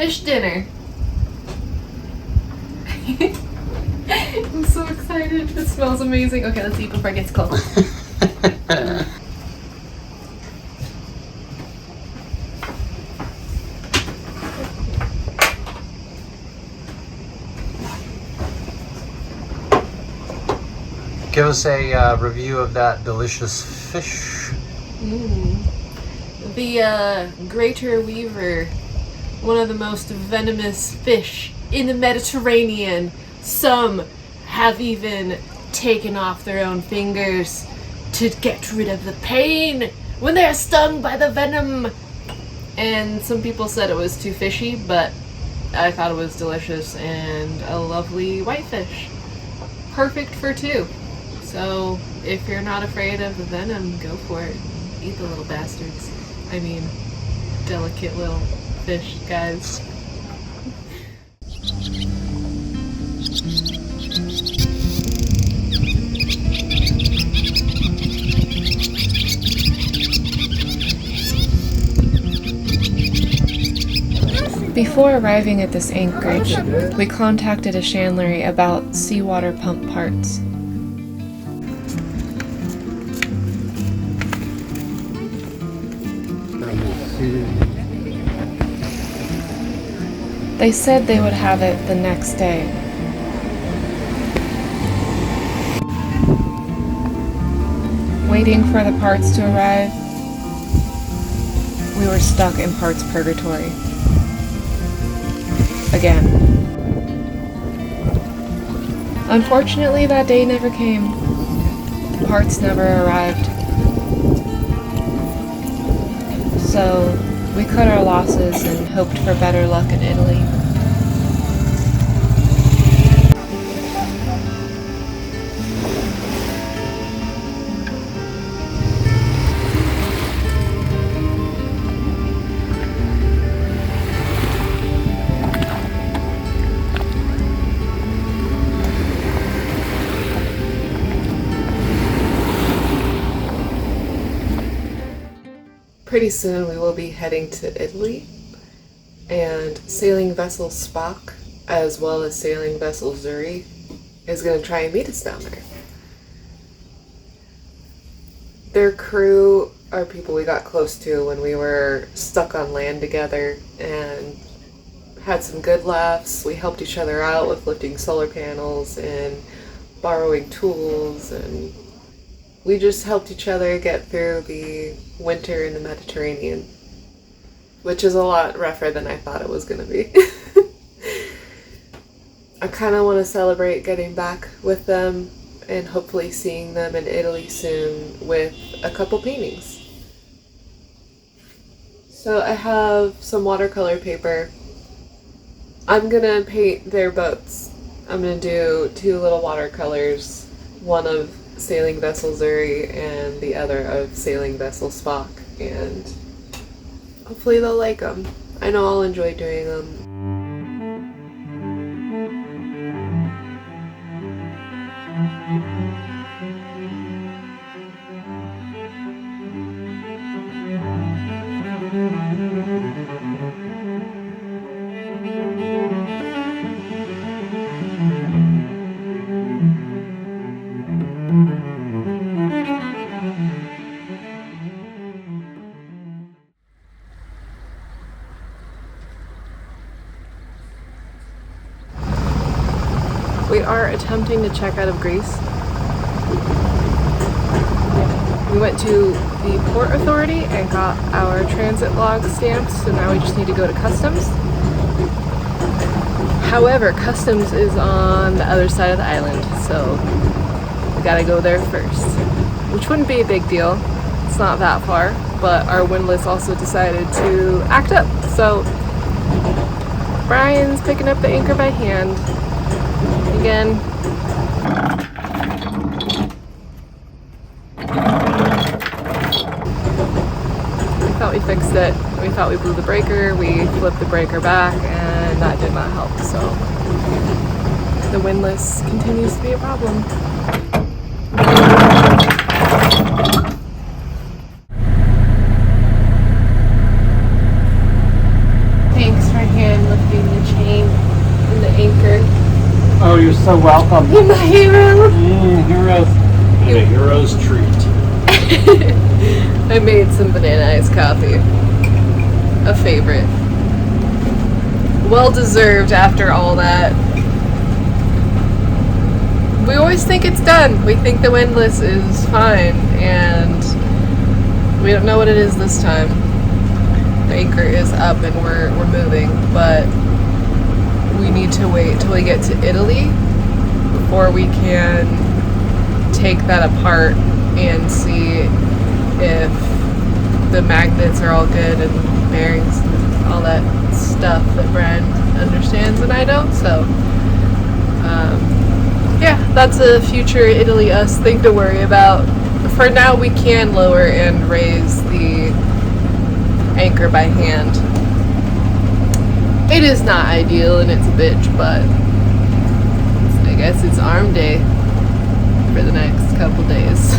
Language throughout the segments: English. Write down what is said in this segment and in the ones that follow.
fish dinner. I'm so excited. It smells amazing. Okay, let's eat before it gets cold. Give us a review of that delicious fish. The greater weaver, one of the most venomous fish in the Mediterranean. Some have even taken off their own fingers to get rid of the pain when they're stung by the venom. And some people said it was too fishy, but I thought it was delicious and a lovely whitefish. Perfect for two. So if you're not afraid of the venom, go for it. Eat the little bastards. I mean, delicate little fish, guys. Before arriving at this anchorage, we contacted a chandlery about seawater pump parts. They said they would have it the next day. Waiting for the parts to arrive, we were stuck in parts purgatory. Again. Unfortunately, that day never came. The parts never arrived. So we cut our losses and hoped for better luck in Italy. Pretty soon we will be heading to Italy, and sailing vessel Spock, as well as sailing vessel Zuri, is going to try and meet us down there. Their crew are people we got close to when we were stuck on land together and had some good laughs. We helped each other out with lifting solar panels and borrowing tools, and we just helped each other get through the winter in the Mediterranean, which is a lot rougher than I thought it was going to be. I kind of want to celebrate getting back with them and hopefully seeing them in Italy soon with a couple paintings. So I have some watercolor paper. I'm going to paint their boats. I'm going to do 2 little watercolors, one of sailing vessel Zuri and the other of sailing vessel Spock, and hopefully they'll like them. I know I'll enjoy doing them. We are attempting to check out of Greece. We went to the port authority and got our transit log stamped, so now we just need to go to customs. However, customs is on the other side of the island, so we gotta go there first, which wouldn't be a big deal. It's not that far, but our windlass also decided to act up, so Brian's picking up the anchor by hand again. We thought we fixed it. We thought we blew the breaker. We flipped the breaker back, and that did not help. So the windlass continues to be a problem. Thanks for hand lifting Oh, you're so welcome. You're my hero. Heroes. And a hero's treat. I made some banana iced coffee. A favorite. Well deserved after all that. We always think it's done. We think the Windless is fine, and we don't know what it is this time. The anchor is up and we're moving, but we need to wait till we get to Italy before we can take that apart and see if the magnets are all good and bearings and all that stuff that Brian understands and I don't. So yeah, that's a future Italy us thing to worry about. For now, we can lower and raise the anchor by hand. It is not ideal and it's a bitch, but I guess it's arm day for the next couple days.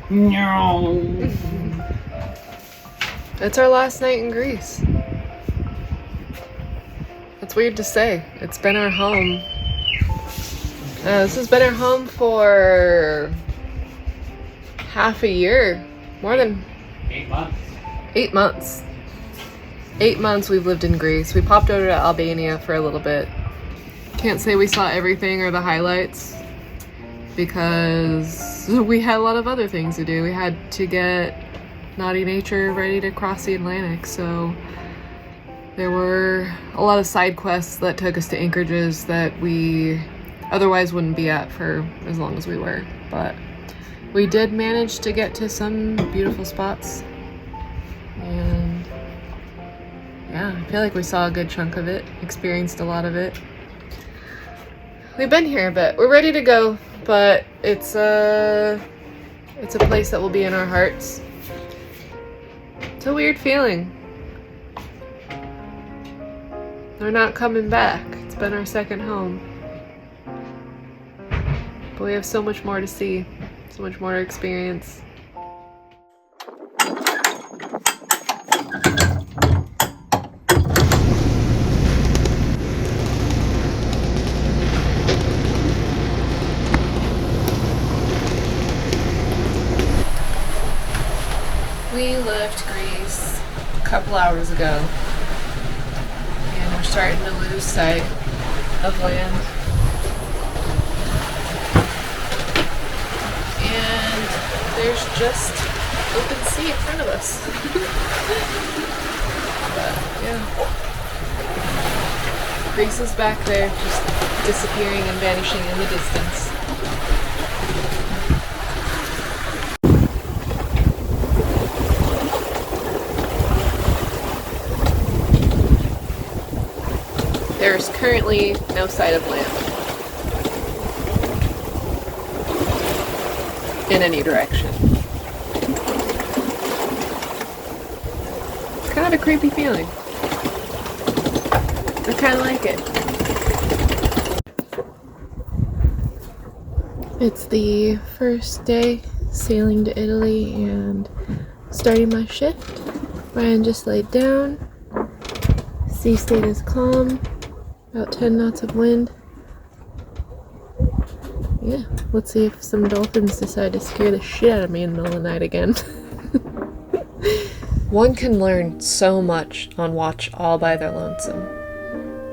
No. It's our last night in Greece. It's weird to say. It's been our home. This has been our home for half a year. More than 8 months. 8 months. 8 months we've lived in Greece. We popped over to Albania for a little bit. Can't say we saw everything or the highlights because we had a lot of other things to do. We had to get Naughty Nature ready to cross the Atlantic, so there were a lot of side quests that took us to anchorages that we otherwise wouldn't be at for as long as we were. But we did manage to get to some beautiful spots, and yeah, I feel like we saw a good chunk of it, experienced a lot of it. We've been here a bit. We're ready to go, but it's a place that will be in our hearts. It's a weird feeling. We're not coming back. It's been our second home. But we have so much more to see, so much more to experience. We left Greece a couple hours ago, and we're starting to lose sight of land. And there's just open sea in front of us. But yeah, Greece is back there, just disappearing and vanishing in the distance. There's currently no sight of land in any direction. It's kind of a creepy feeling. I kind of like it. It's the first day sailing to Italy and starting my shift. Brian just laid down. Sea state is calm. About 10 knots of wind. Yeah, let's see if some dolphins decide to scare the shit out of me in the middle of the night again. One can learn so much on watch all by their lonesome.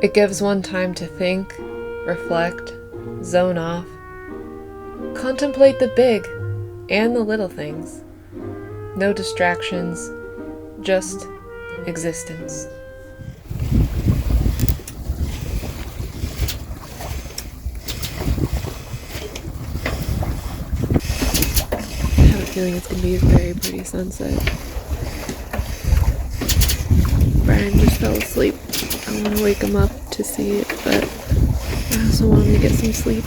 It gives one time to think, reflect, zone off, contemplate the big and the little things. No distractions, just existence. I have a feeling it's going to be a very pretty sunset. Brian just fell asleep. I want to wake him up to see it, but I also want him to get some sleep.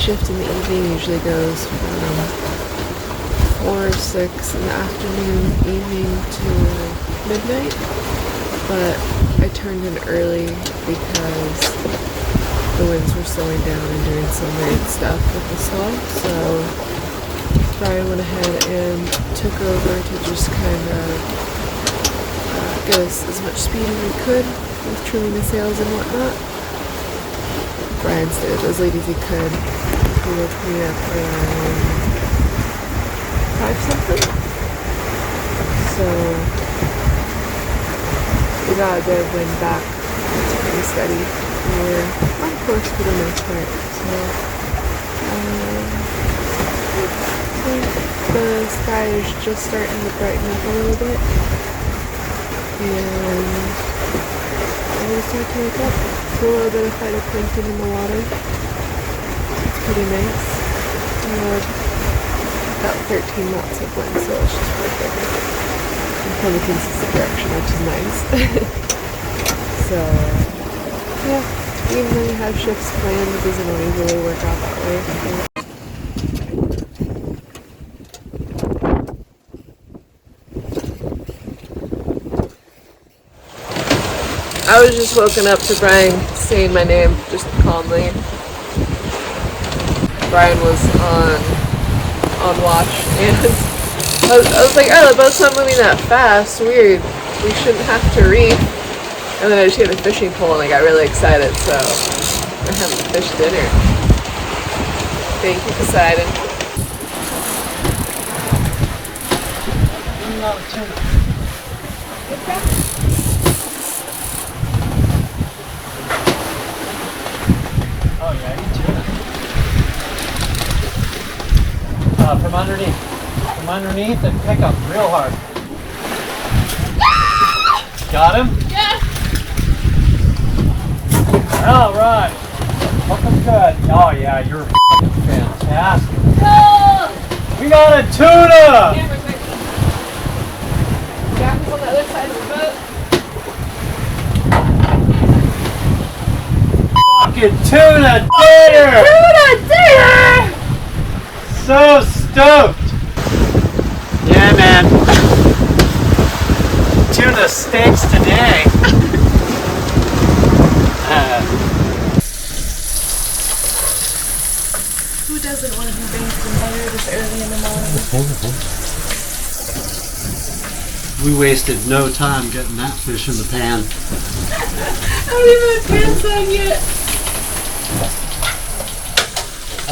shift in the evening usually goes from 4 or 6 in the afternoon, evening to midnight. But I turned in early because the winds were slowing down and doing some weird stuff with the swell. So Brian went ahead and took over to just kind of get us as much speed as we could with trimming the sails and whatnot. Brian stayed with those ladies he could. He woke me up around 5 something. So we got a bit of wind back. It's pretty steady. We're on course for the most part. So the sky is just starting to brighten up a little bit. And I'm going to start to wake up. It's a little bit of phytoplankton in the water. It's pretty nice. About 13 knots of wind, so it's just perfect. And from the consistent direction, which is nice. So, yeah, even though you have shifts planned, it doesn't always really work out that way. I was just woken up to Brian saying my name just calmly. Brian was on watch, and I was like, oh, the boat's not moving that fast. Weird. We shouldn't have to reef. And then I just hit the fishing pole and I got really excited, so we're having fish dinner. Thank you, Poseidon. Oh yeah, you tuna. From underneath. From underneath and pick up real hard. Got him? Yeah. All right. Looking good. Oh yeah, you're fantastic. Oh! We got a tuna! Camera's right there. Jack was on the other side of the boat. Fucking tuna dinner! Tuna dinner! So stoked! Yeah, man. Tuna steaks today. Who doesn't want to be bathed in butter this early in the morning? We wasted no time getting that fish in the pan. I don't even have pants on yet.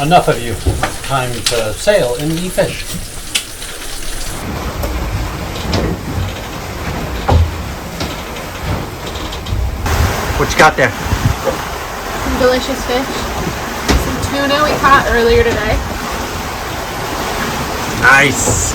Enough of you. Time to sail in the fish. What you got there? Some delicious fish. Some tuna we caught earlier today. Nice.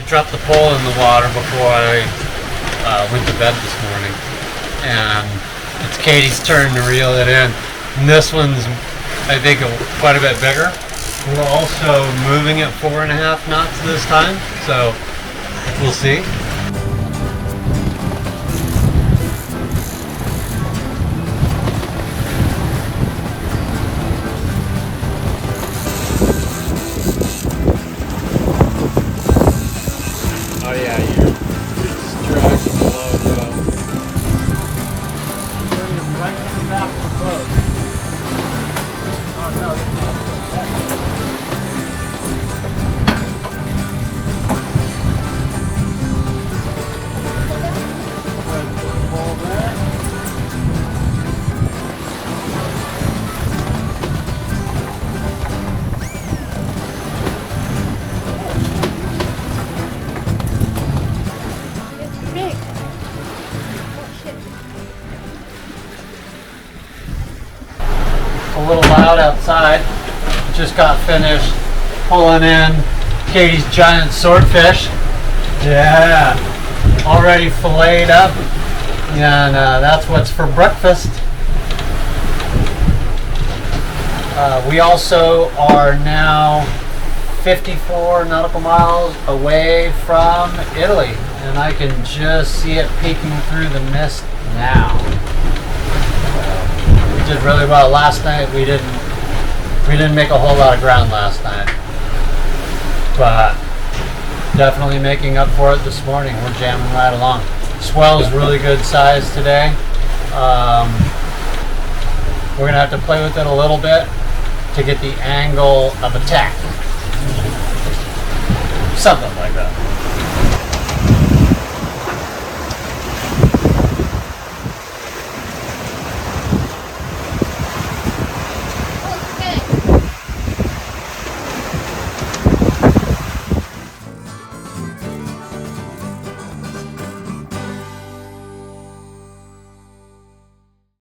Dropped the pole in the water before I went to bed this morning, and it's Katie's turn to reel it in. And this one's, I think, quite a bit bigger. We're also moving at 4.5 knots this time, so we'll see. just got finished pulling in Katie's giant swordfish. Yeah, already filleted up, and that's what's for breakfast. We also are now 54 nautical miles away from Italy, and I can just see it peeking through the mist now. We did really well last night. We didn't make a whole lot of ground last night, but definitely making up for it this morning. We're jamming right along. Swell is really good size today. We're gonna have to play with it a little bit to get the angle of attack. Something like that.